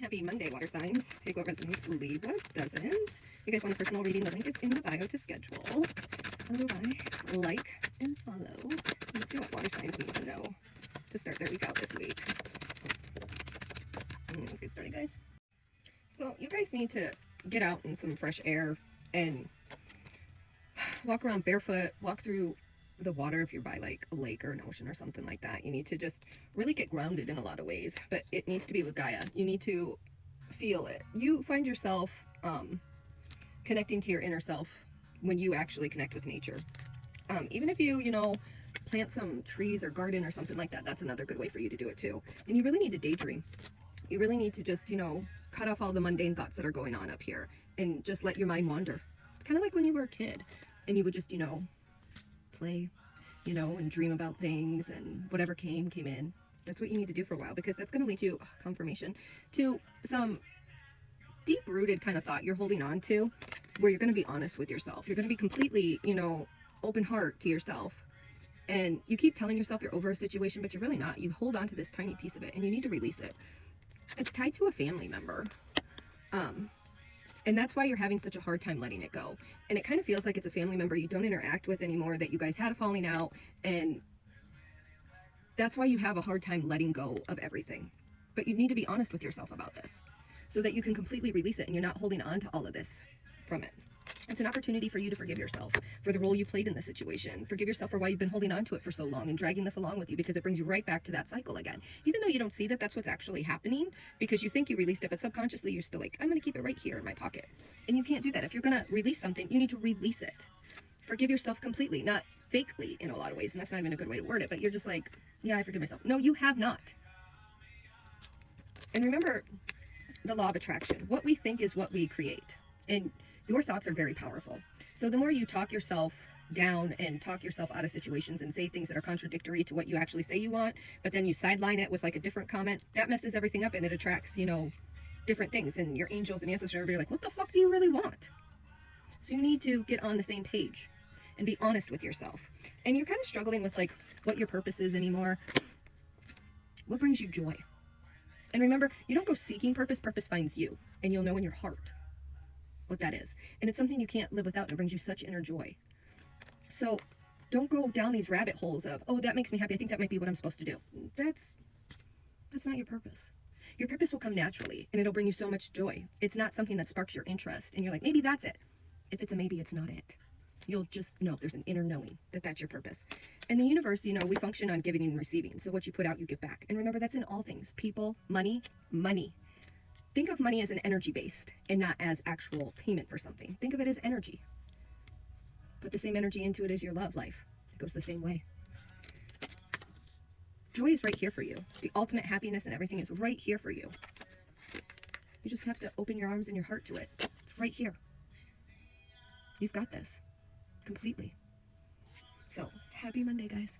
Happy Monday, water signs. Take what resonates, leave what doesn't. You guys want a personal reading? The link is in the bio to schedule. Otherwise, like and follow. Let's see what water signs need to know to start their week out this week. Let's get started, guys. So you guys need to get out in some fresh air and walk around barefoot, walk through the water if you're by like a lake or an ocean or something like that. You need to just really get grounded in a lot of ways, but it needs to be with Gaia. You need to feel it. You find yourself connecting to your inner self when you actually connect with nature. Even if you plant some trees or garden or something like that, that's another good way for you to do it too. And you really need to daydream. You really need to just cut off all the mundane thoughts that are going on up here and just let your mind wander. Kind of like when you were a kid and you would just play, and dream about things, and whatever came in. That's what you need to do for a while, because that's going to lead you, confirmation, to some deep-rooted kind of thought you're holding on to, where you're going to be honest with yourself. You're going to be completely, open heart to yourself. And you keep telling yourself you're over a situation, but you're really not. You hold on to this tiny piece of it, and you need to release it. It's tied to a family member. And that's why you're having such a hard time letting it go. And it kind of feels like it's a family member you don't interact with anymore, that you guys had a falling out. And that's why you have a hard time letting go of everything. But you need to be honest with yourself about this so that you can completely release it and you're not holding on to all of this from it. It's an opportunity for you to forgive yourself for the role you played in the situation. Forgive yourself for why you've been holding on to it for so long and dragging this along with you, because it brings you right back to that cycle again. Even though you don't see that that's what's actually happening, because you think you released it, but subconsciously you're still like, I'm going to keep it right here in my pocket. And you can't do that. If you're going to release something, you need to release it. Forgive yourself completely, not fakely in a lot of ways. And that's not even a good way to word it, but you're just like, yeah, I forgive myself. No, you have not. And remember the law of attraction. What we think is what we create. And your thoughts are very powerful. So the more you talk yourself down and talk yourself out of situations and say things that are contradictory to what you actually say you want, but then you sideline it with like a different comment, that messes everything up, and it attracts, different things. And your angels and ancestors are like, what the fuck do you really want? So you need to get on the same page and be honest with yourself. And you're kind of struggling with like what your purpose is anymore. What brings you joy? And remember, you don't go seeking purpose. Purpose finds you, and you'll know in your heart what that is. And it's something you can't live without, and it brings you such inner joy. So don't go down these rabbit holes of, oh, that makes me happy, I think that might be what I'm supposed to do. That's not your purpose. Your purpose will come naturally, and it'll bring you so much joy. It's not something that sparks your interest and you're like, maybe that's it. If it's a maybe, it's not it. You'll just know, there's an inner knowing that that's your purpose. And the universe, we function on giving and receiving. So what you put out, you get back. And remember, that's in all things. People, money. Think of money as an energy based and not as actual payment for something. Think of it as energy. Put the same energy into it as your love life. It goes the same way. Joy is right here for you. The ultimate happiness and everything is right here for you. You just have to open your arms and your heart to it. It's right here. You've got this completely. So happy Monday, guys.